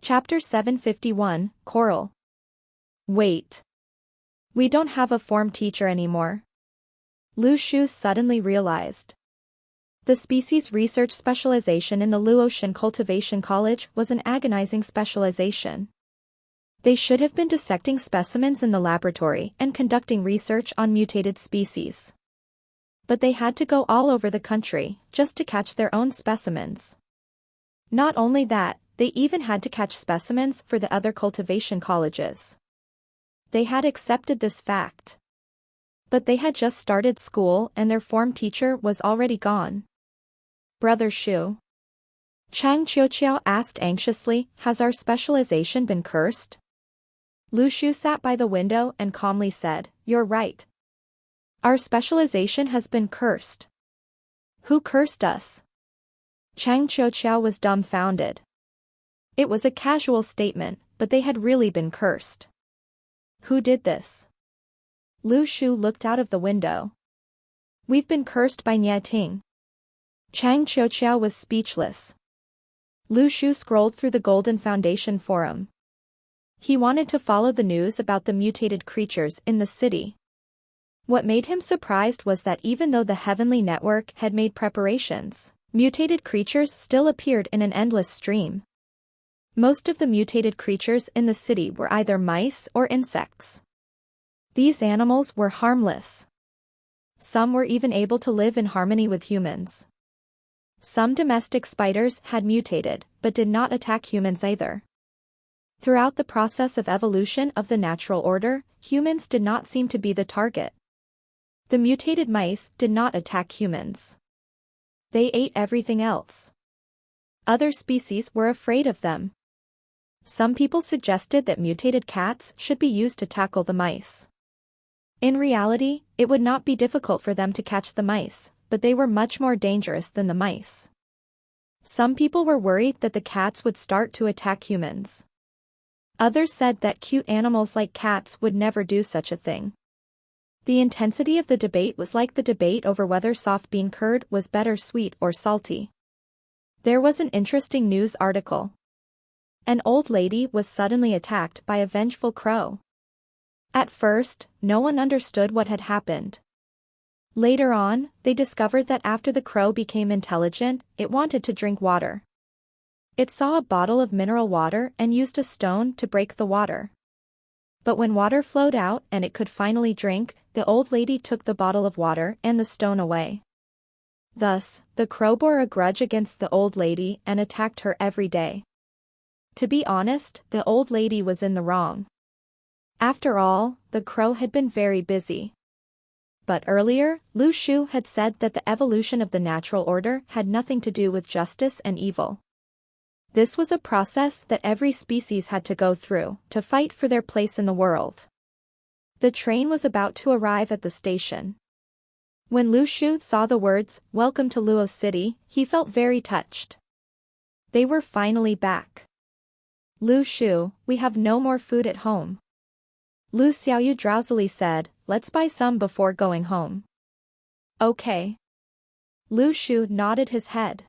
Chapter 751, Coral. Wait. We don't have a form teacher anymore. Lu Shu suddenly realized. The species research specialization in the Luotian Cultivation College was an agonizing specialization. They should have been dissecting specimens in the laboratory and conducting research on mutated species. But they had to go all over the country just to catch their own specimens. Not only that, they even had to catch specimens for the other cultivation colleges. They had accepted this fact. But they had just started school and their form teacher was already gone. Brother Shu. Chang Qiuqiao asked anxiously, has our specialization been cursed? Lu Shu sat by the window and calmly said, you're right. Our specialization has been cursed. Who cursed us? Chang Qiuqiao was dumbfounded. It was a casual statement, but they had really been cursed. Who did this? Lu Shu looked out of the window. We've been cursed by Nie Ting. Chang Qiuqiao was speechless. Lu Shu scrolled through the Golden Foundation forum. He wanted to follow the news about the mutated creatures in the city. What made him surprised was that even though the Heavenly Network had made preparations, mutated creatures still appeared in an endless stream. Most of the mutated creatures in the city were either mice or insects. These animals were harmless. Some were even able to live in harmony with humans. Some domestic spiders had mutated, but did not attack humans either. Throughout the process of evolution of the natural order, humans did not seem to be the target. The mutated mice did not attack humans. They ate everything else. Other species were afraid of them. Some people suggested that mutated cats should be used to tackle the mice. In reality, it would not be difficult for them to catch the mice, but they were much more dangerous than the mice. Some people were worried that the cats would start to attack humans. Others said that cute animals like cats would never do such a thing. The intensity of the debate was like the debate over whether soft bean curd was better sweet or salty. There was an interesting news article. An old lady was suddenly attacked by a vengeful crow. At first, no one understood what had happened. Later on, they discovered that after the crow became intelligent, it wanted to drink water. It saw a bottle of mineral water and used a stone to break the water. But when water flowed out and it could finally drink, the old lady took the bottle of water and the stone away. Thus, the crow bore a grudge against the old lady and attacked her every day. To be honest, the old lady was in the wrong. After all, the crow had been very busy. But earlier, Lu Shu had said that the evolution of the natural order had nothing to do with justice and evil. This was a process that every species had to go through to fight for their place in the world. The train was about to arrive at the station. When Lu Shu saw the words, "Welcome to Luo City," he felt very touched. They were finally back. Lu Shu, we have no more food at home. Lu Xiaoyu drowsily said, let's buy some before going home. Okay. Lu Shu nodded his head.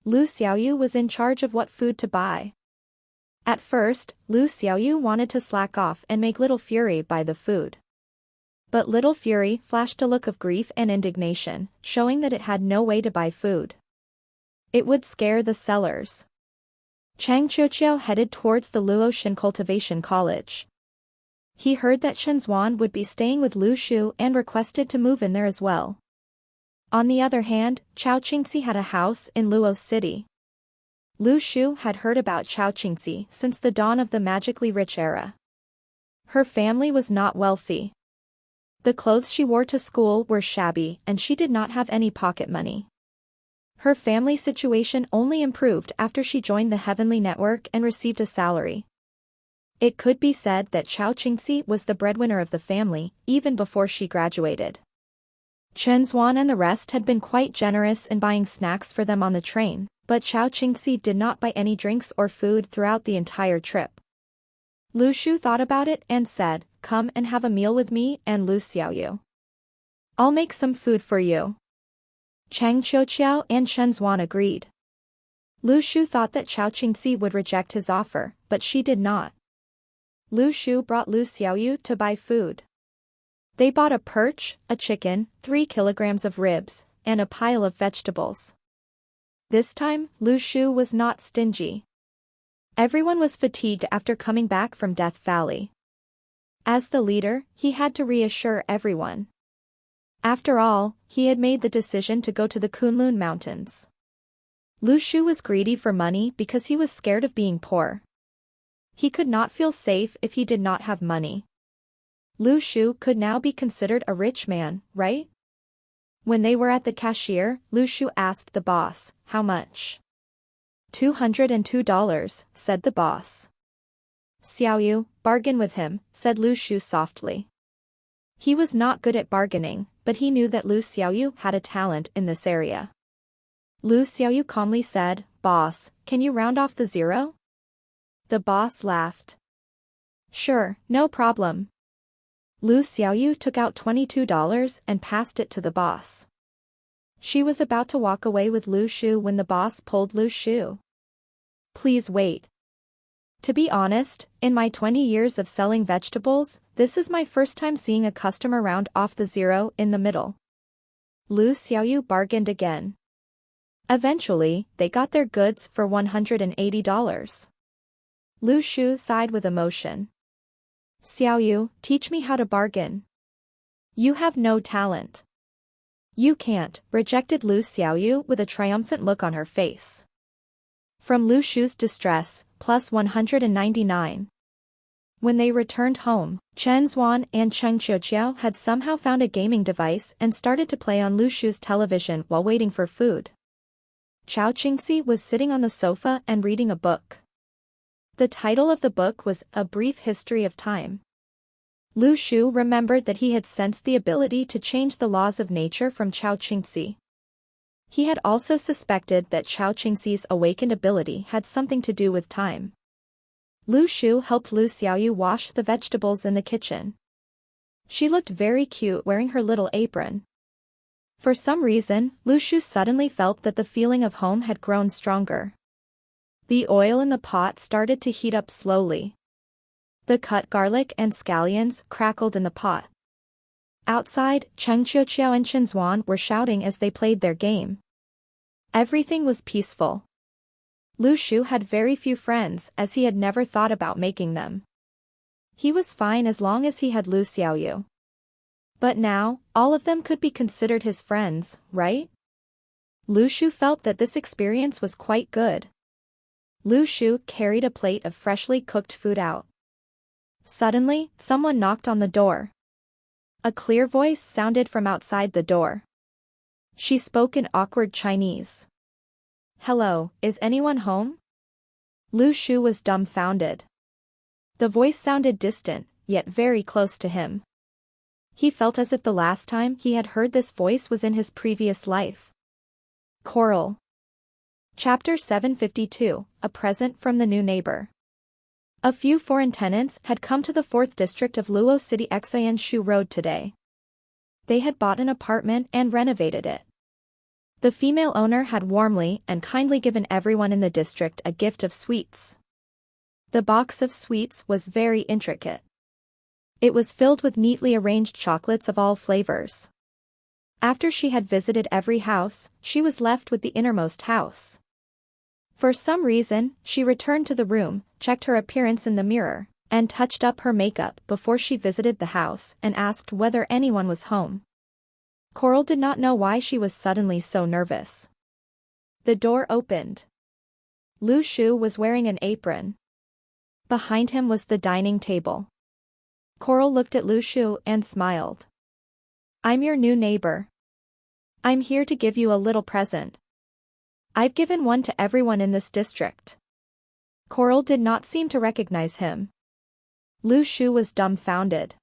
Lu Xiaoyu was in charge of what food to buy. At first, Lu Xiaoyu wanted to slack off and make Little Fury buy the food. But Little Fury flashed a look of grief and indignation, showing that it had no way to buy food. It would scare the sellers. Chang Qiuqiao headed towards the Luotian Cultivation College. He heard that Chen Zuan would be staying with Lu Shu and requested to move in there as well. On the other hand, Chao Qingxi had a house in Luo City. Lu Shu had heard about Chao Qingxi since the dawn of the magically rich era. Her family was not wealthy. The clothes she wore to school were shabby and she did not have any pocket money. Her family situation only improved after she joined the Heavenly Network and received a salary. It could be said that Chao Qingxi was the breadwinner of the family, even before she graduated. Chen Zuan and the rest had been quite generous in buying snacks for them on the train, but Chao Qingxi did not buy any drinks or food throughout the entire trip. Lu Shu thought about it and said, come and have a meal with me and Lu Xiaoyu. I'll make some food for you. Chang Qiuqiao and Chen Zuan agreed. Lu Shu thought that Chao Qingxi would reject his offer, but she did not. Lu Shu brought Lu Xiaoyu to buy food. They bought a perch, a chicken, 3 kilograms of ribs, and a pile of vegetables. This time, Lu Shu was not stingy. Everyone was fatigued after coming back from Death Valley. As the leader, he had to reassure everyone. After all, he had made the decision to go to the Kunlun Mountains. Lu Shu was greedy for money because he was scared of being poor. He could not feel safe if he did not have money. Lu Shu could now be considered a rich man, right? When they were at the cashier, Lu Shu asked the boss, "How much?" $202, said the boss. "Xiaoyu, bargain with him," said Lu Shu softly. He was not good at bargaining, but he knew that Lu Xiaoyu had a talent in this area. Lu Xiaoyu calmly said, "Boss, can you round off the zero?" The boss laughed. "Sure, no problem." Lu Xiaoyu took out $22 and passed it to the boss. She was about to walk away with Lu Shu when the boss pulled Lu Shu. "Please wait. To be honest, in my 20 years of selling vegetables, this is my first time seeing a customer round off the zero in the middle." Lu Xiaoyu bargained again. Eventually, they got their goods for $180. Lu Shu sighed with emotion. "Xiaoyu, teach me how to bargain. You have no talent." "You can't," rejected Lu Xiaoyu with a triumphant look on her face. From Lu Shu's distress, plus 199. When they returned home, Chen Zuan and Cheng Qiuqiao had somehow found a gaming device and started to play on Lu Shu's television while waiting for food. Chao Qingxi was sitting on the sofa and reading a book. The title of the book was A Brief History of Time. Lu Shu remembered that he had sensed the ability to change the laws of nature from Chao Qingxi. He had also suspected that Chao Qingxi's awakened ability had something to do with time. Lu Shu helped Lu Xiaoyu wash the vegetables in the kitchen. She looked very cute wearing her little apron. For some reason, Lu Shu suddenly felt that the feeling of home had grown stronger. The oil in the pot started to heat up slowly. The cut garlic and scallions crackled in the pot. Outside, Cheng Qiuqiao and Chen Zuan were shouting as they played their game. Everything was peaceful. Lu Shu had very few friends as he had never thought about making them. He was fine as long as he had Lu Xiaoyu. But now, all of them could be considered his friends, right? Lu Shu felt that this experience was quite good. Lu Shu carried a plate of freshly cooked food out. Suddenly, someone knocked on the door. A clear voice sounded from outside the door. She spoke in awkward Chinese. "Hello, is anyone home?" Lu Shu was dumbfounded. The voice sounded distant, yet very close to him. He felt as if the last time he had heard this voice was in his previous life. Coral. Chapter 752, A Present from the New Neighbor. A few foreign tenants had come to the 4th district of Luo City Xian Shu Road today. They had bought an apartment and renovated it. The female owner had warmly and kindly given everyone in the district a gift of sweets. The box of sweets was very intricate. It was filled with neatly arranged chocolates of all flavors. After she had visited every house, she was left with the innermost house. For some reason, she returned to the room, checked her appearance in the mirror, and touched up her makeup before she visited the house and asked whether anyone was home. Coral did not know why she was suddenly so nervous. The door opened. Lu Shu was wearing an apron. Behind him was the dining table. Coral looked at Lu Shu and smiled. "I'm your new neighbor. I'm here to give you a little present. I've given one to everyone in this district." Coral did not seem to recognize him. Lu Shu was dumbfounded.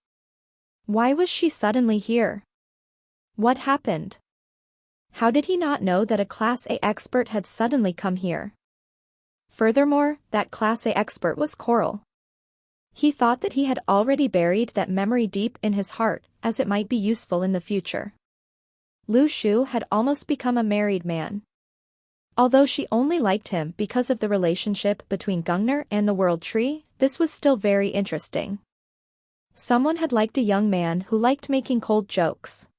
Why was she suddenly here? What happened? How did he not know that a Class A expert had suddenly come here? Furthermore, that Class A expert was Coral. He thought that he had already buried that memory deep in his heart, as it might be useful in the future. Lu Shu had almost become a married man. Although she only liked him because of the relationship between Gungner and the World Tree, this was still very interesting. Someone had liked a young man who liked making cold jokes.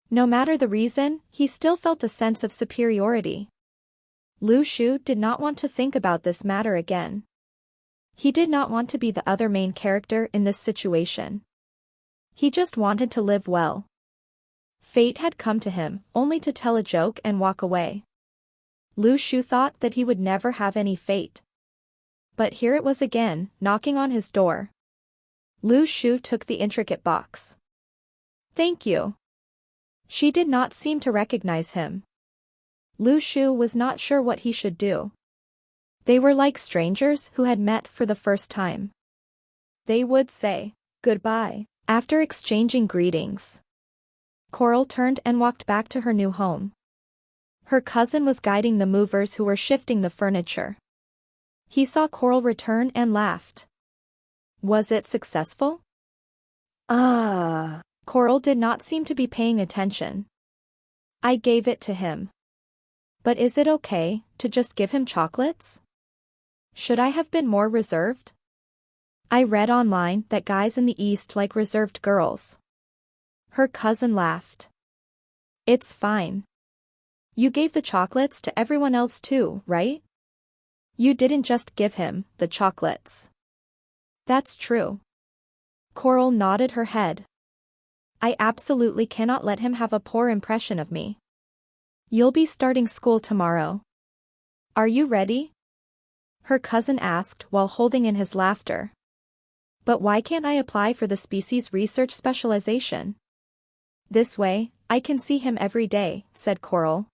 No matter the reason, he still felt a sense of superiority. Lu Shu did not want to think about this matter again. He did not want to be the other main character in this situation. He just wanted to live well. Fate had come to him, only to tell a joke and walk away. Lu Shu thought that he would never have any fate. But here it was again, knocking on his door. Lu Shu took the intricate box. "Thank you." She did not seem to recognize him. Lu Shu was not sure what he should do. They were like strangers who had met for the first time. They would say goodbye after exchanging greetings. Coral turned and walked back to her new home. Her cousin was guiding the movers who were shifting the furniture. He saw Coral return and laughed. Was it successful? Coral did not seem to be paying attention. I gave it to him. But is it okay to just give him chocolates? Should I have been more reserved? I read online that guys in the East like reserved girls. Her cousin laughed. It's fine. You gave the chocolates to everyone else too, right? You didn't just give him the chocolates. That's true. Coral nodded her head. I absolutely cannot let him have a poor impression of me. You'll be starting school tomorrow. Are you ready? Her cousin asked while holding in his laughter. But why can't I apply for the species research specialization? This way, I can see him every day, said Coral.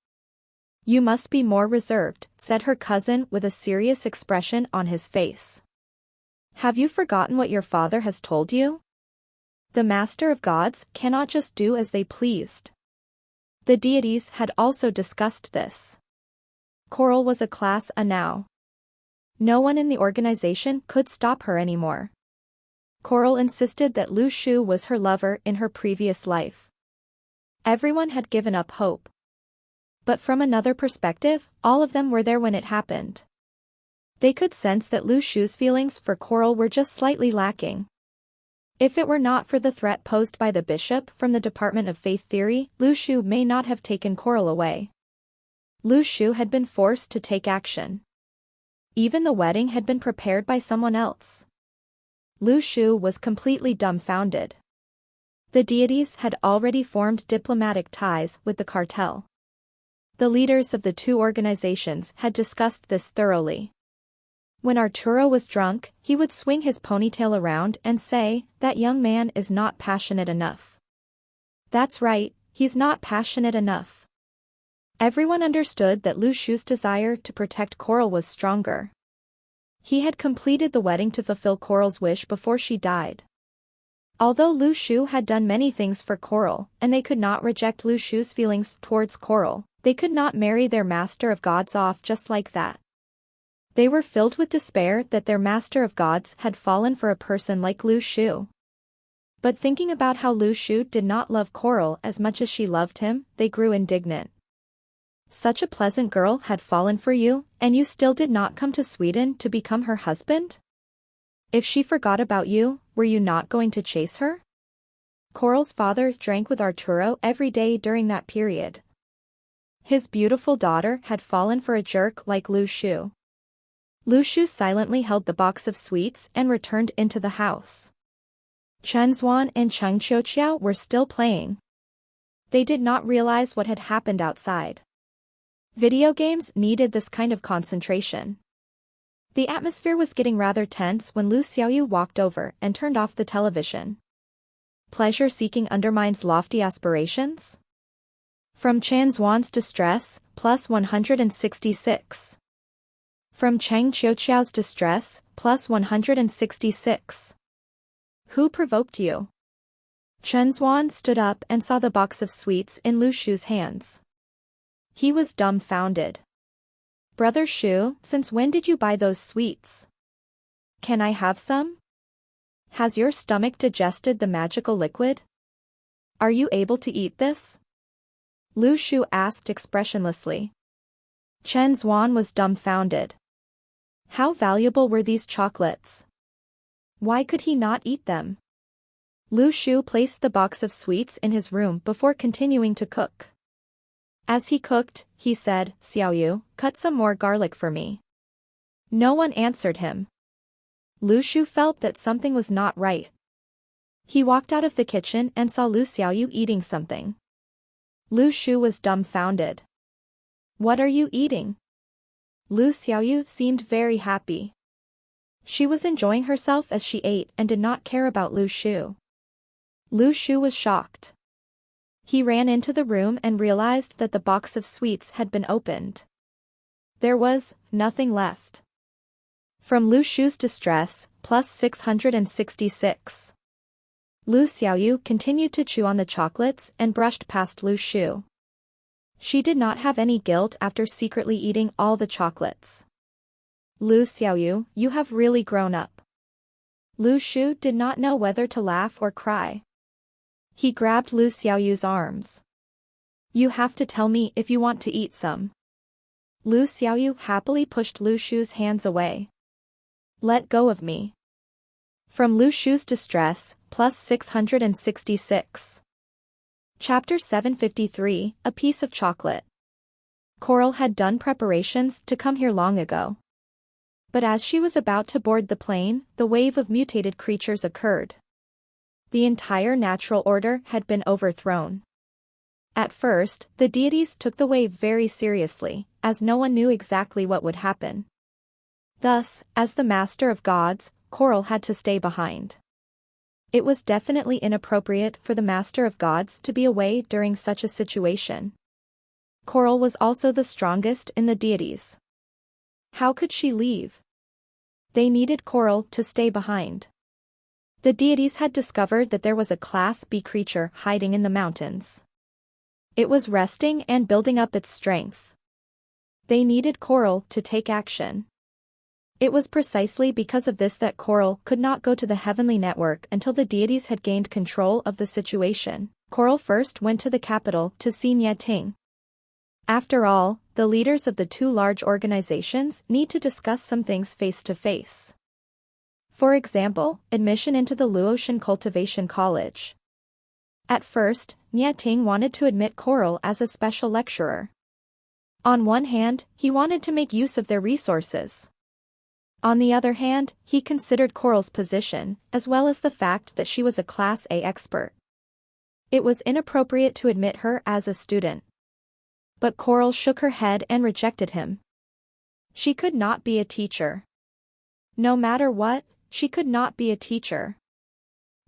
You must be more reserved, said her cousin with a serious expression on his face. Have you forgotten what your father has told you? The Master of Gods cannot just do as they pleased. The deities had also discussed this. Coral was a class A now. No one in the organization could stop her anymore. Coral insisted that Lu Shu was her lover in her previous life. Everyone had given up hope. But from another perspective, all of them were there when it happened. They could sense that Lu Shu's feelings for Coral were just slightly lacking. If it were not for the threat posed by the bishop from the Department of Faith Theory, Lu Shu may not have taken Coral away. Lu Shu had been forced to take action. Even the wedding had been prepared by someone else. Lu Shu was completely dumbfounded. The deities had already formed diplomatic ties with the cartel. The leaders of the two organizations had discussed this thoroughly. When Arturo was drunk, he would swing his ponytail around and say, "That young man is not passionate enough." That's right, he's not passionate enough. Everyone understood that Lu Shu's desire to protect Coral was stronger. He had completed the wedding to fulfill Coral's wish before she died. Although Lu Shu had done many things for Coral, and they could not reject Lu Shu's feelings towards Coral, they could not marry their Master of Gods off just like that. They were filled with despair that their Master of Gods had fallen for a person like Lu Shu. But thinking about how Lu Shu did not love Coral as much as she loved him, they grew indignant. Such a pleasant girl had fallen for you, and you still did not come to Sweden to become her husband? If she forgot about you, were you not going to chase her? Coral's father drank with Arturo every day during that period. His beautiful daughter had fallen for a jerk like Lu Shu. Lu Shu silently held the box of sweets and returned into the house. Chen Zuan and Cheng Qiuqiao were still playing. They did not realize what had happened outside. Video games needed this kind of concentration. The atmosphere was getting rather tense when Lu Xiaoyu walked over and turned off the television. Pleasure-seeking undermines lofty aspirations? From Chen Zuan's distress, plus 166. From Cheng Qiuqiao's distress, plus 166. Who provoked you? Chen Zuan stood up and saw the box of sweets in Lu Shu's hands. He was dumbfounded. Brother Shu, since when did you buy those sweets? Can I have some? Has your stomach digested the magical liquid? Are you able to eat this? Lu Shu asked expressionlessly. Chen Zuan was dumbfounded. How valuable were these chocolates? Why could he not eat them? Lu Shu placed the box of sweets in his room before continuing to cook. As he cooked, he said, "Xiaoyu, cut some more garlic for me." No one answered him. Lu Shu felt that something was not right. He walked out of the kitchen and saw Lu Xiaoyu eating something. Lu Shu was dumbfounded. "What are you eating?" Lu Xiaoyu seemed very happy. She was enjoying herself as she ate and did not care about Lu Shu. Lu Shu was shocked. He ran into the room and realized that the box of sweets had been opened. There was nothing left. From Lu Shu's distress, plus 666. Lu Xiaoyu continued to chew on the chocolates and brushed past Lu Shu. She did not have any guilt after secretly eating all the chocolates. "Lu Xiaoyu, you have really grown up." Lu Shu did not know whether to laugh or cry. He grabbed Lu Xiaoyu's arms. "You have to tell me if you want to eat some." Lu Xiaoyu happily pushed Lu Shu's hands away. "Let go of me." From Lu Shu's distress, plus 666. Chapter 753, A Piece of Chocolate. Coral had done preparations to come here long ago. But as she was about to board the plane, the wave of mutated creatures occurred. The entire natural order had been overthrown. At first, the deities took the wave very seriously, as no one knew exactly what would happen. Thus, as the master of gods, Coral had to stay behind. It was definitely inappropriate for the master of gods to be away during such a situation. Coral was also the strongest in the deities. How could she leave? They needed Coral to stay behind. The deities had discovered that there was a Class B creature hiding in the mountains. It was resting and building up its strength. They needed Coral to take action. It was precisely because of this that Coral could not go to the heavenly network until the deities had gained control of the situation. Coral first went to the capital to see Nieting. After all, the leaders of the two large organizations need to discuss some things face to face. For example, admission into the Luotian Cultivation College. At first, Nieting wanted to admit Coral as a special lecturer. On one hand, he wanted to make use of their resources. On the other hand, he considered Coral's position, as well as the fact that she was a Class A expert. It was inappropriate to admit her as a student. But Coral shook her head and rejected him. She could not be a teacher. No matter what, she could not be a teacher.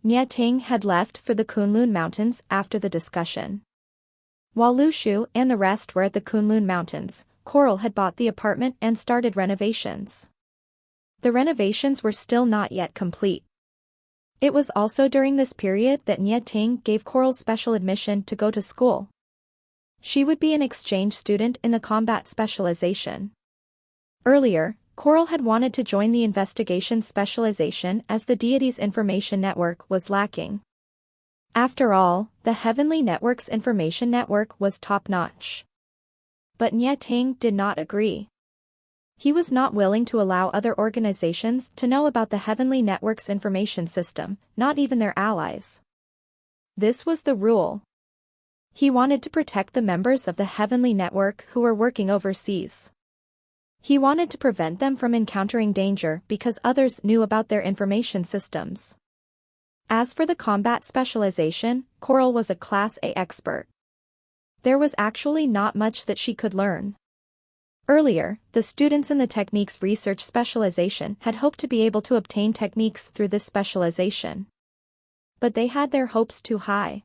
Nieting had left for the Kunlun Mountains after the discussion. While Lu Shu and the rest were at the Kunlun Mountains, Coral had bought the apartment and started renovations. The renovations were still not yet complete. It was also during this period that Nieting gave Coral special admission to go to school. She would be an exchange student in the combat specialization. Earlier, Coral had wanted to join the investigation specialization as the deity's information network was lacking. After all, the Heavenly Network's information network was top-notch. But Nieting did not agree. He was not willing to allow other organizations to know about the Heavenly Network's information system, not even their allies. This was the rule. He wanted to protect the members of the Heavenly Network who were working overseas. He wanted to prevent them from encountering danger because others knew about their information systems. As for the combat specialization, Coral was a Class A expert. There was actually not much that she could learn. Earlier, the students in the techniques research specialization had hoped to be able to obtain techniques through this specialization. But they had their hopes too high.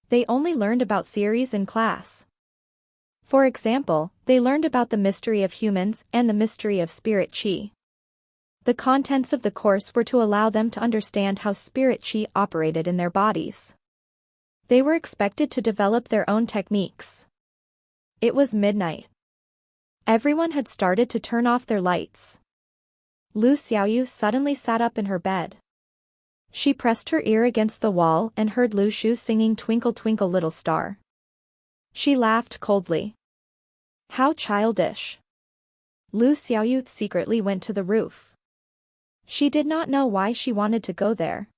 They only learned about theories in class. For example, they learned about the mystery of humans and the mystery of spirit qi. The contents of the course were to allow them to understand how spirit qi operated in their bodies. They were expected to develop their own techniques. It was midnight. Everyone had started to turn off their lights. Lu Xiaoyu suddenly sat up in her bed. She pressed her ear against the wall and heard Lu Shu singing Twinkle Twinkle Little Star. She laughed coldly. How childish. Lu Xiaoyu secretly went to the roof. She did not know why she wanted to go there.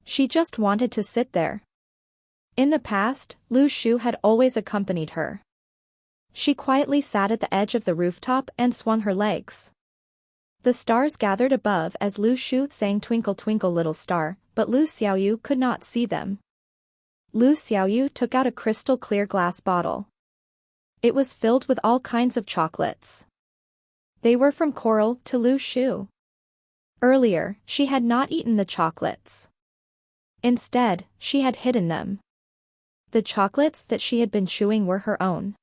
She just wanted to sit there. In the past, Lu Shu had always accompanied her. She quietly sat at the edge of the rooftop and swung her legs. The stars gathered above as Lu Shu sang Twinkle Twinkle Little Star, but Lu Xiaoyu could not see them. Lu Xiaoyu took out a crystal clear glass bottle. It was filled with all kinds of chocolates. They were from Coral to Lu Shu. Earlier, she had not eaten the chocolates. Instead, she had hidden them. The chocolates that she had been chewing were her own.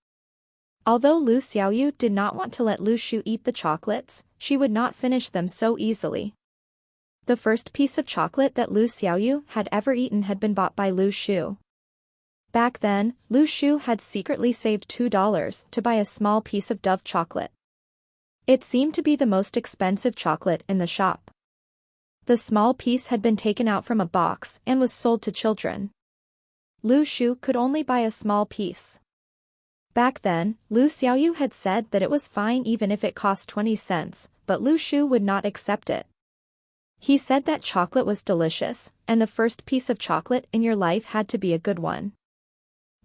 Although Lu Xiaoyu did not want to let Lu Shu eat the chocolates, she would not finish them so easily. The first piece of chocolate that Lu Xiaoyu had ever eaten had been bought by Lu Shu. Back then, Lu Shu had secretly saved $2 to buy a small piece of Dove chocolate. It seemed to be the most expensive chocolate in the shop. The small piece had been taken out from a box and was sold to children. Lu Shu could only buy a small piece. Back then, Lu Xiaoyu had said that it was fine even if it cost 20 cents, but Lu Shu would not accept it. He said that chocolate was delicious, and the first piece of chocolate in your life had to be a good one.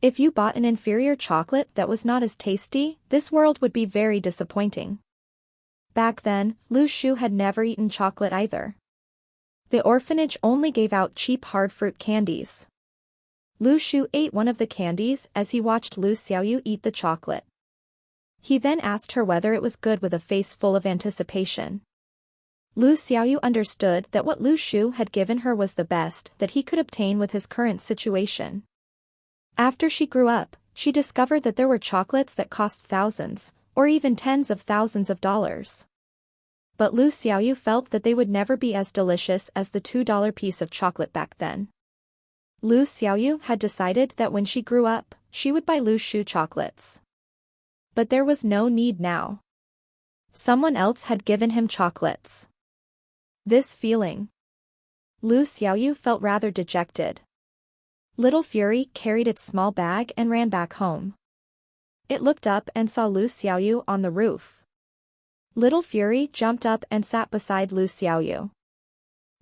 If you bought an inferior chocolate that was not as tasty, this world would be very disappointing. Back then, Lu Shu had never eaten chocolate either. The orphanage only gave out cheap hard fruit candies. Lu Shu ate one of the candies as he watched Lu Xiaoyu eat the chocolate. He then asked her whether it was good with a face full of anticipation. Lu Xiaoyu understood that what Lu Shu had given her was the best that he could obtain with his current situation. After she grew up, she discovered that there were chocolates that cost thousands, or even tens of thousands of dollars. But Lu Xiaoyu felt that they would never be as delicious as the $2 piece of chocolate back then. Lu Xiaoyu had decided that when she grew up, she would buy Lu Shu chocolates. But there was no need now. Someone else had given him chocolates. This feeling. Lu Xiaoyu felt rather dejected. Little Fury carried its small bag and ran back home. It looked up and saw Lu Xiaoyu on the roof. Little Fury jumped up and sat beside Lu Xiaoyu.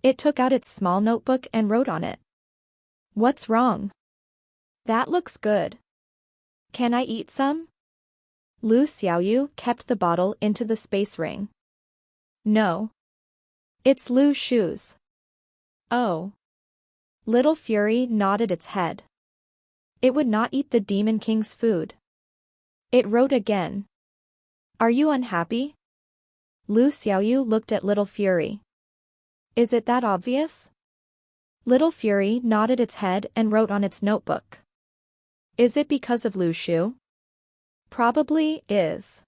It took out its small notebook and wrote on it. "What's wrong? That looks good. Can I eat some?" Lu Xiaoyu kept the bottle into the space ring. "No. It's Lu Shu's." "Oh." Little Fury nodded its head. It would not eat the Demon King's food. It wrote again. "Are you unhappy?" Lu Xiaoyu looked at Little Fury. "Is it that obvious?" Little Fury nodded its head and wrote on its notebook. "Is it because of Lu Shu?" "Probably is."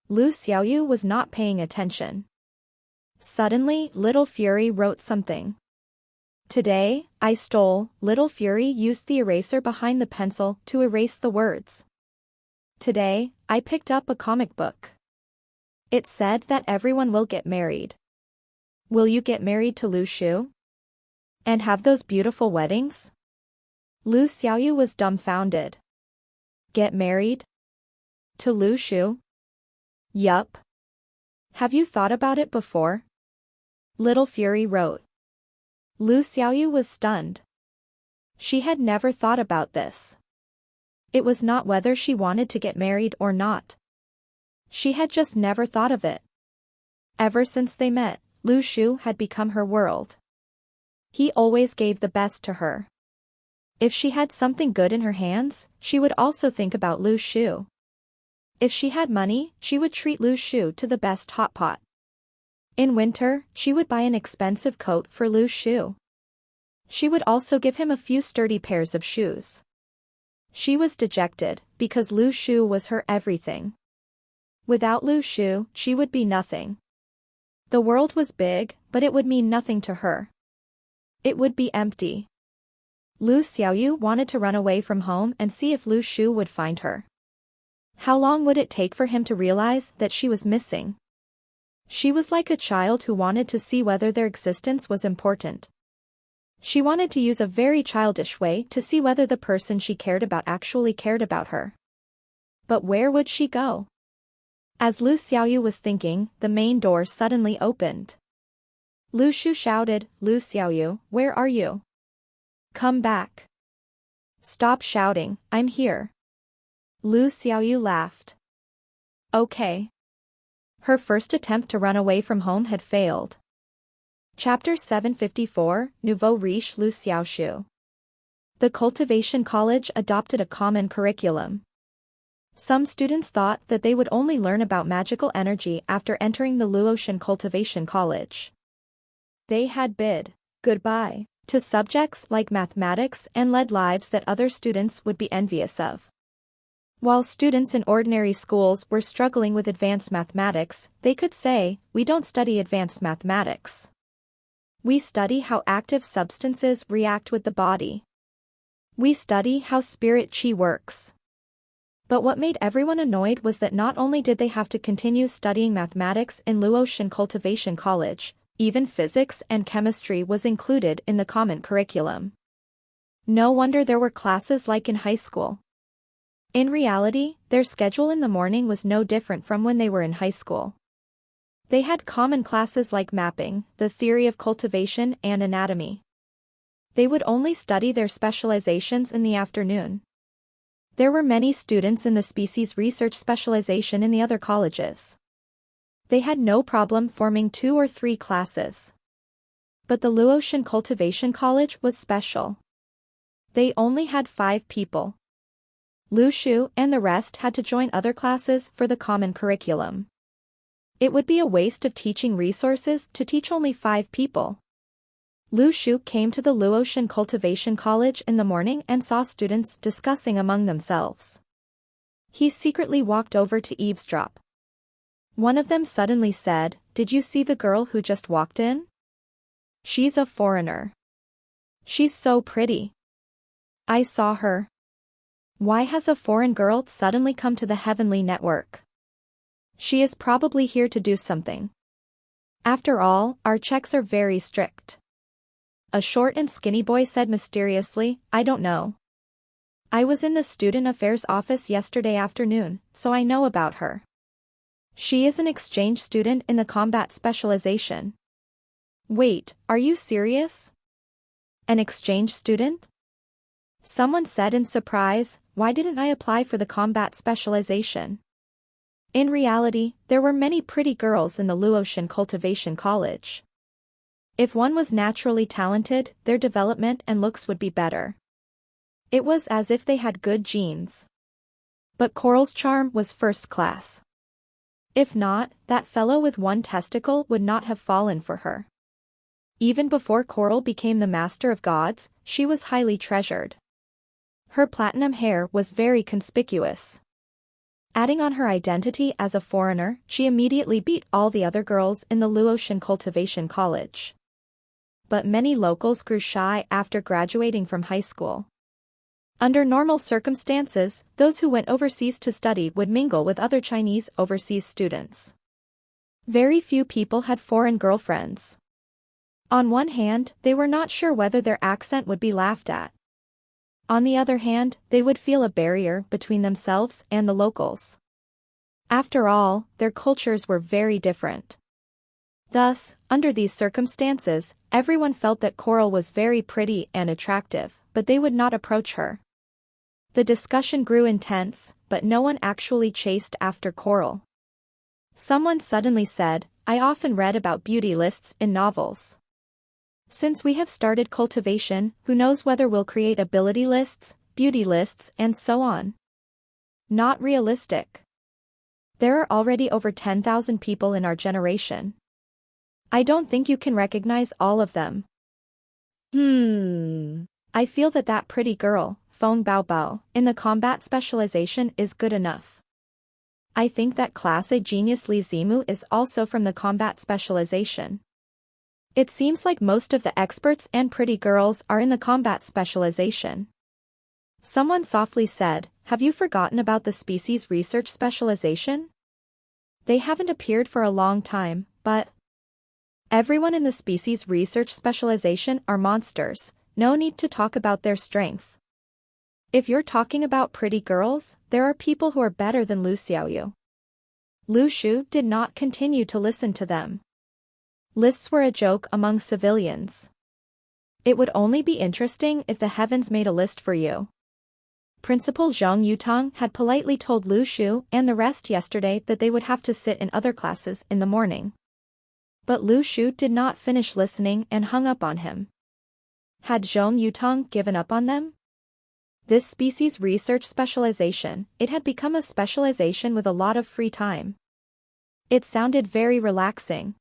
Lu Xiaoyu was not paying attention. Suddenly, Little Fury wrote something. "Today, I stole." Little Fury used the eraser behind the pencil to erase the words. "Today, I picked up a comic book. It said that everyone will get married. Will you get married to Lu Shu? And have those beautiful weddings?" Lu Xiaoyu was dumbfounded. "Get married? To Lu Shu?" "Yup. Have you thought about it before?" Little Fury wrote. Lu Xiaoyu was stunned. She had never thought about this. It was not whether she wanted to get married or not. She had just never thought of it. Ever since they met, Lu Shu had become her world. He always gave the best to her. If she had something good in her hands, she would also think about Lu Shu. If she had money, she would treat Lu Shu to the best hot pot. In winter, she would buy an expensive coat for Lu Shu. She would also give him a few sturdy pairs of shoes. She was dejected, because Lu Shu was her everything. Without Lu Shu, she would be nothing. The world was big, but it would mean nothing to her. It would be empty. Lu Xiaoyu wanted to run away from home and see if Lu Shu would find her. How long would it take for him to realize that she was missing? She was like a child who wanted to see whether their existence was important. She wanted to use a very childish way to see whether the person she cared about actually cared about her. But where would she go? As Lu Xiaoyu was thinking, the main door suddenly opened. Lu Shu shouted, "Lu Xiaoyu, where are you? Come back. Stop shouting, I'm here." Lu Xiaoyu laughed. Okay. Her first attempt to run away from home had failed. Chapter 754, Nouveau Riche Lu Xiaoshu. The Cultivation College adopted a common curriculum. Some students thought that they would only learn about magical energy after entering the Luotian Cultivation College. They had bid goodbye to subjects like mathematics and led lives that other students would be envious of. While students in ordinary schools were struggling with advanced mathematics, they could say, "We don't study advanced mathematics. We study how active substances react with the body. We study how spirit qi works." But what made everyone annoyed was that not only did they have to continue studying mathematics in Luotian Cultivation College, even physics and chemistry was included in the common curriculum. No wonder there were classes like in high school. In reality, their schedule in the morning was no different from when they were in high school. They had common classes like mapping, the theory of cultivation, and anatomy. They would only study their specializations in the afternoon. There were many students in the species research specialization in the other colleges. They had no problem forming 2 or 3 classes. But the Luotian Cultivation College was special. They only had 5 people. Lu Shu and the rest had to join other classes for the common curriculum. It would be a waste of teaching resources to teach only 5 people. Lu Shu came to the Luotian Cultivation College in the morning and saw students discussing among themselves. He secretly walked over to eavesdrop. One of them suddenly said, "Did you see the girl who just walked in? She's a foreigner. She's so pretty. I saw her. Why has a foreign girl suddenly come to the Heavenly Network? She is probably here to do something. After all, our checks are very strict." A short and skinny boy said mysteriously, "I don't know. I was in the student affairs office yesterday afternoon, so I know about her. She is an exchange student in the combat specialization." "Wait, are you serious? An exchange student?" Someone said in surprise, "Why didn't I apply for the combat specialization?" In reality, there were many pretty girls in the Luotian Cultivation College. If one was naturally talented, their development and looks would be better. It was as if they had good genes. But Coral's charm was first class. If not, that fellow with 1 testicle would not have fallen for her. Even before Coral became the master of gods, she was highly treasured. Her platinum hair was very conspicuous. Adding on her identity as a foreigner, she immediately beat all the other girls in the Luotian Cultivation College. But many locals grew shy after graduating from high school. Under normal circumstances, those who went overseas to study would mingle with other Chinese overseas students. Very few people had foreign girlfriends. On one hand, they were not sure whether their accent would be laughed at. On the other hand, they would feel a barrier between themselves and the locals. After all, their cultures were very different. Thus, under these circumstances, everyone felt that Coral was very pretty and attractive, but they would not approach her. The discussion grew intense, but no one actually chased after Coral. Someone suddenly said, "I often read about beauty lists in novels. Since we have started cultivation, who knows whether we'll create ability lists, beauty lists, and so on. Not realistic. There are already over 10,000 people in our generation. I don't think you can recognize all of them. I feel that pretty girl, Feng Baobao, in the combat specialization is good enough. I think that class A genius Li Zimu is also from the combat specialization. It seems like most of the experts and pretty girls are in the combat specialization." Someone softly said, "Have you forgotten about the species research specialization? They haven't appeared for a long time, but everyone in the species research specialization are monsters, no need to talk about their strength. If you're talking about pretty girls, there are people who are better than Lu Xiaoyu. Lu Shu did not continue to listen to them. Lists were a joke among civilians. It would only be interesting if the heavens made a list for you. Principal Zhang Yutang had politely told Lu Shu and the rest yesterday that they would have to sit in other classes in the morning. But Lu Shu did not finish listening and hung up on him. Had Zhang Yutang given up on them? This species research specialization, it had become a specialization with a lot of free time. It sounded very relaxing.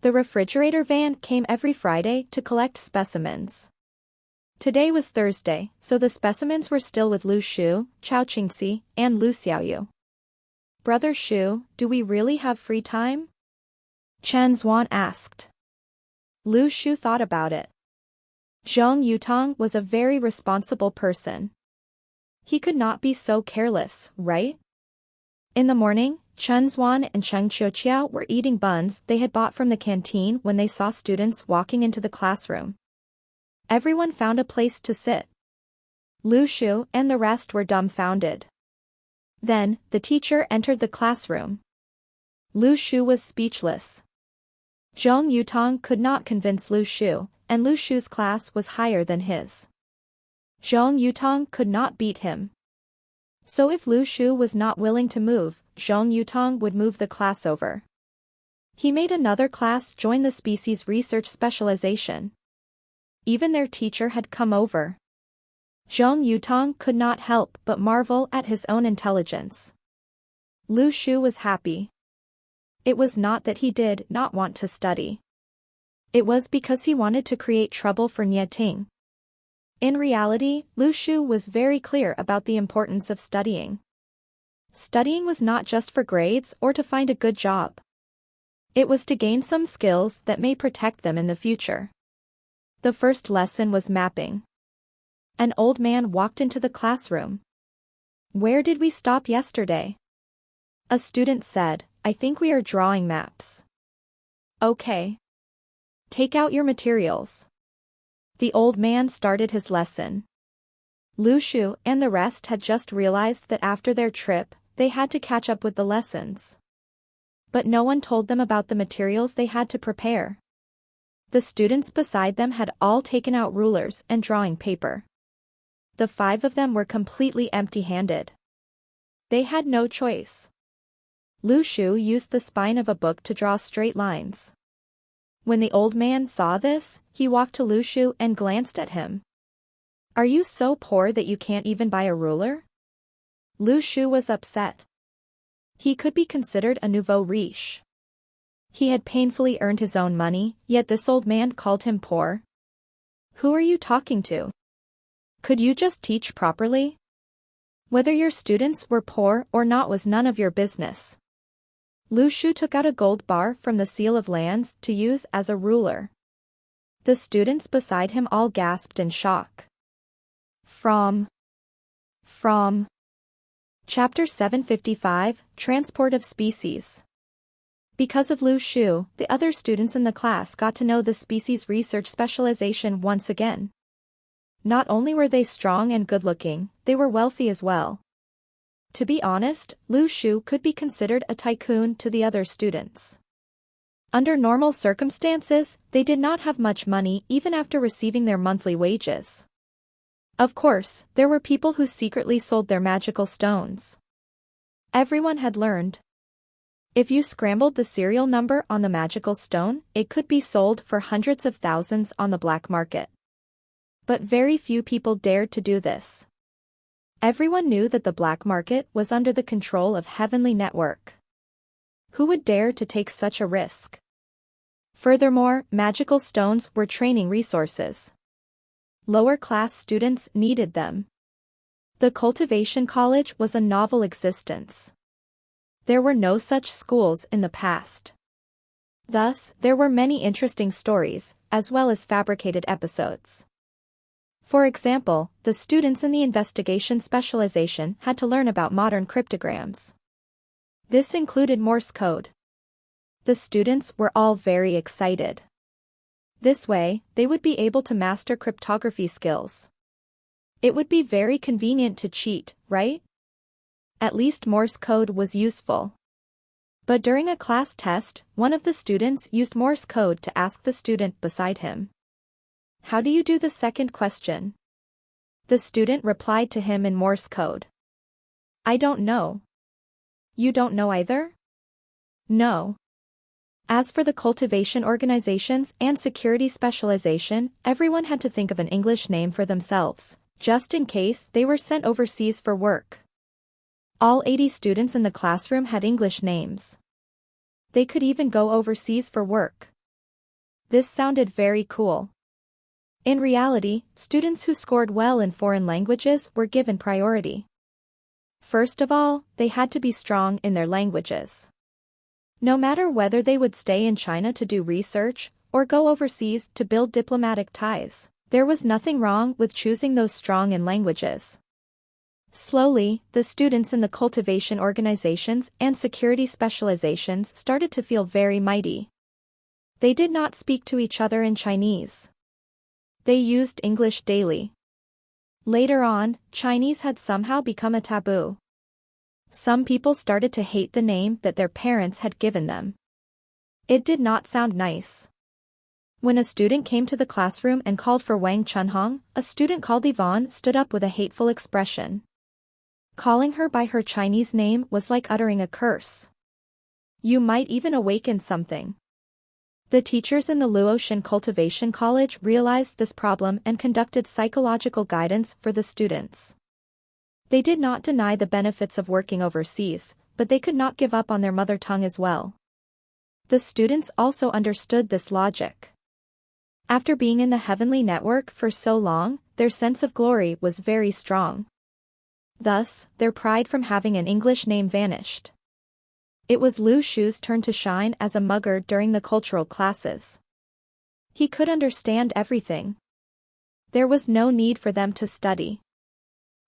The refrigerator van came every Friday to collect specimens. Today was Thursday, so the specimens were still with Lu Shu, Chao Qingxi, and Lu Xiaoyu. Brother Shu, do we really have free time? Chen Zuan asked. Lu Shu thought about it. Zhang Yutang was a very responsible person. He could not be so careless, right? In the morning, Chen Zuan and Cheng Qiuqiao were eating buns they had bought from the canteen when they saw students walking into the classroom. Everyone found a place to sit. Lu Shu and the rest were dumbfounded. Then, the teacher entered the classroom. Lu Shu was speechless. Zhang Yutang could not convince Lu Shu, and Lu Shu's class was higher than his. Zhang Yutang could not beat him. So if Lu Shu was not willing to move, Zhang Yutang would move the class over. He made another class join the species research specialization. Even their teacher had come over. Zhang Yutang could not help but marvel at his own intelligence. Lu Shu was happy. It was not that he did not want to study. It was because he wanted to create trouble for Nie Ting. In reality, Lu Shu was very clear about the importance of studying. Studying was not just for grades or to find a good job. It was to gain some skills that may protect them in the future. The first lesson was mapping. An old man walked into the classroom. Where did we stop yesterday? A student said, I think we are drawing maps. Okay. Take out your materials. The old man started his lesson. Lu Shu and the rest had just realized that after their trip, they had to catch up with the lessons. But no one told them about the materials they had to prepare. The students beside them had all taken out rulers and drawing paper. The 5 of them were completely empty-handed. They had no choice. Lu Shu used the spine of a book to draw straight lines. When the old man saw this, he walked to Lu Shu and glanced at him. Are you so poor that you can't even buy a ruler? Lu Shu was upset. He could be considered a nouveau riche. He had painfully earned his own money, yet this old man called him poor. Who are you talking to? Could you just teach properly? Whether your students were poor or not was none of your business. Lu Shu took out a gold bar from the Seal of Lands to use as a ruler. The students beside him all gasped in shock. From Chapter 755, Transport of Species. Because of Lu Shu, the other students in the class got to know the species research specialization once again. Not only were they strong and good-looking, they were wealthy as well. To be honest, Lu Shu could be considered a tycoon to the other students. Under normal circumstances, they did not have much money even after receiving their monthly wages. Of course, there were people who secretly sold their magical stones. Everyone had learned. If you scrambled the serial number on the magical stone, it could be sold for hundreds of thousands on the black market. But very few people dared to do this. Everyone knew that the black market was under the control of Heavenly Network. Who would dare to take such a risk? Furthermore, magical stones were training resources. Lower-class students needed them. The Cultivation College was a novel existence. There were no such schools in the past. Thus, there were many interesting stories, as well as fabricated episodes. For example, the students in the investigation specialization had to learn about modern cryptograms. This included Morse code. The students were all very excited. This way, they would be able to master cryptography skills. It would be very convenient to cheat, right? At least Morse code was useful. But during a class test, one of the students used Morse code to ask the student beside him. How do you do the second question? The student replied to him in Morse code. I don't know. You don't know either? No. As for the cultivation organizations and security specialization, everyone had to think of an English name for themselves, just in case they were sent overseas for work. All 80 students in the classroom had English names. They could even go overseas for work. This sounded very cool. In reality, students who scored well in foreign languages were given priority. First of all, they had to be strong in their languages. No matter whether they would stay in China to do research, or go overseas to build diplomatic ties, there was nothing wrong with choosing those strong in languages. Slowly, the students in the cultivation organizations and security specializations started to feel very mighty. They did not speak to each other in Chinese. They used English daily. Later on, Chinese had somehow become a taboo. Some people started to hate the name that their parents had given them. It did not sound nice. When a student came to the classroom and called for Wang Chunhong, a student called Yvonne stood up with a hateful expression. Calling her by her Chinese name was like uttering a curse. You might even awaken something. The teachers in the Luotian Cultivation College realized this problem and conducted psychological guidance for the students. They did not deny the benefits of working overseas, but they could not give up on their mother tongue as well. The students also understood this logic. After being in the heavenly network for so long, their sense of glory was very strong. Thus, their pride from having an English name vanished. It was Lu Shu's turn to shine as a mugger during the cultural classes. He could understand everything. There was no need for them to study.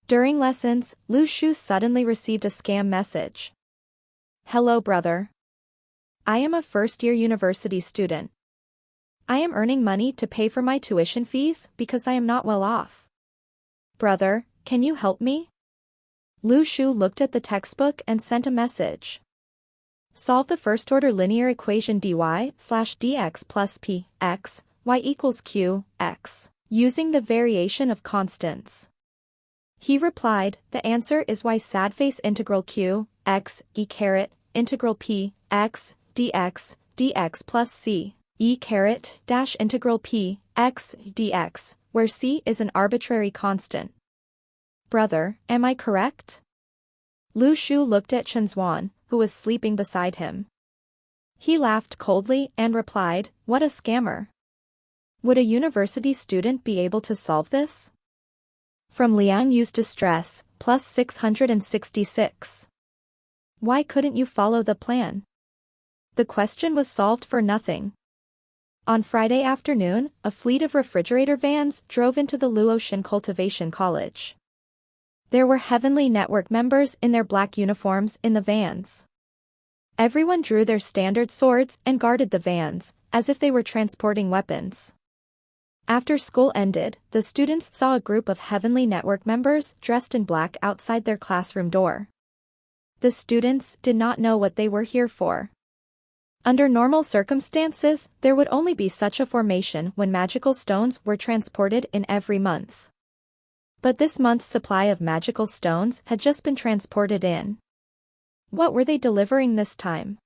During lessons, Lu Shu suddenly received a scam message. Hello, brother. I am a first-year university student. I am earning money to pay for my tuition fees because I am not well off. Brother, can you help me? Lu Shu looked at the textbook and sent a message. Solve the first-order linear equation dy/dx plus p x y equals q x using the variation of constants. He replied, the answer is y sad face integral q x e caret integral p x dx plus c e caret dash integral p x dx, where c is an arbitrary constant. Brother, am I correct? Lu Shu looked at Chen Zuan, who was sleeping beside him. He laughed coldly and replied, what a scammer. Would a university student be able to solve this? From Liang Yu's distress, plus 666. Why couldn't you follow the plan? The question was solved for nothing. On Friday afternoon, a fleet of refrigerator vans drove into the Luotian Cultivation College. There were Heavenly Network members in their black uniforms in the vans. Everyone drew their standard swords and guarded the vans, as if they were transporting weapons. After school ended, the students saw a group of Heavenly Network members dressed in black outside their classroom door. The students did not know what they were here for. Under normal circumstances, there would only be such a formation when magical stones were transported in every month. But this month's supply of magical stones had just been transported in. What were they delivering this time?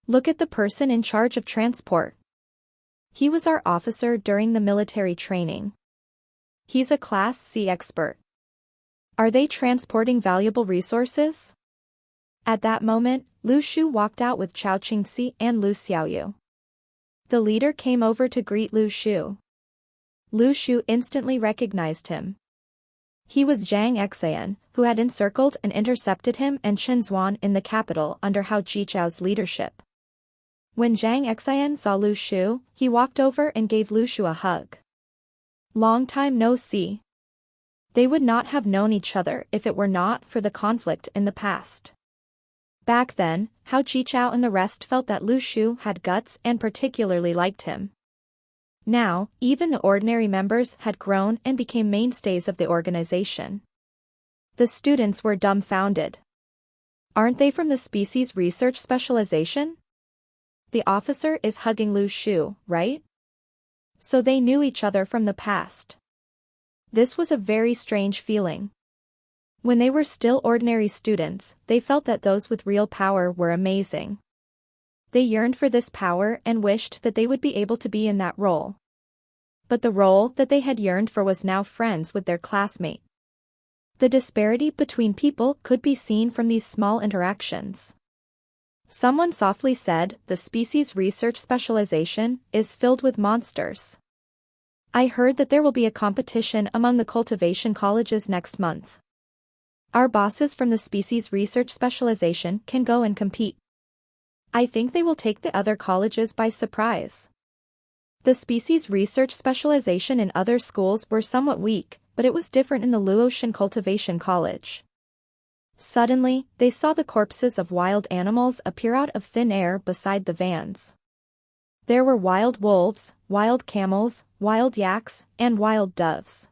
Look at the person in charge of transport. He was our officer during the military training. He's a Class C expert. Are they transporting valuable resources? At that moment, Lu Shu walked out with Chao Qingxi and Lu Xiaoyu. The leader came over to greet Lu Shu. Lu Shu instantly recognized him. He was Zhang Exayan, who had encircled and intercepted him and Chen Zuan in the capital under Hao Jichao's leadership. When Zhang Exayan saw Lu Shu, he walked over and gave Lu Shu a hug. Long time no see. They would not have known each other if it were not for the conflict in the past. Back then, Hao Jichao and the rest felt that Lu Shu had guts and particularly liked him. Now, even the ordinary members had grown and became mainstays of the organization. The students were dumbfounded. Aren't they from the species research specialization? The officer is hugging Lu's shoe, right? So they knew each other from the past. This was a very strange feeling. When they were still ordinary students, they felt that those with real power were amazing. They yearned for this power and wished that they would be able to be in that role. But the role that they had yearned for was now friends with their classmate. The disparity between people could be seen from these small interactions. Someone softly said, "The species research specialization is filled with monsters. I heard that there will be a competition among the cultivation colleges next month. Our bosses from the species research specialization can go and compete. I think they will take the other colleges by surprise." The species research specialization in other schools were somewhat weak, but it was different in the Luotian Cultivation College. Suddenly, they saw the corpses of wild animals appear out of thin air beside the vans. There were wild wolves, wild camels, wild yaks, and wild doves.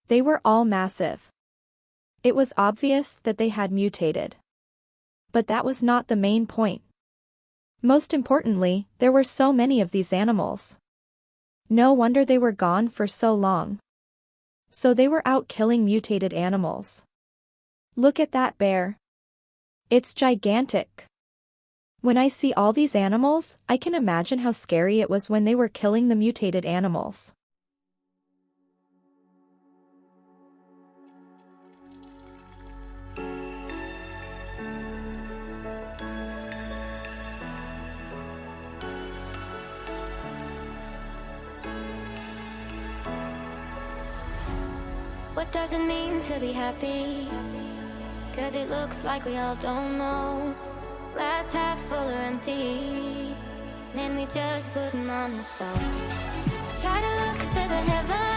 They were all massive. It was obvious that they had mutated. But that was not the main point. Most importantly, there were so many of these animals. No wonder they were gone for so long. So they were out killing mutated animals. Look at that bear. It's gigantic. When I see all these animals, I can imagine how scary it was when they were killing the mutated animals. What does it mean to be happy? 'Cause it looks like we all don't know. Glass half full or empty, man, we just putting on a show. Try to look to the heavens.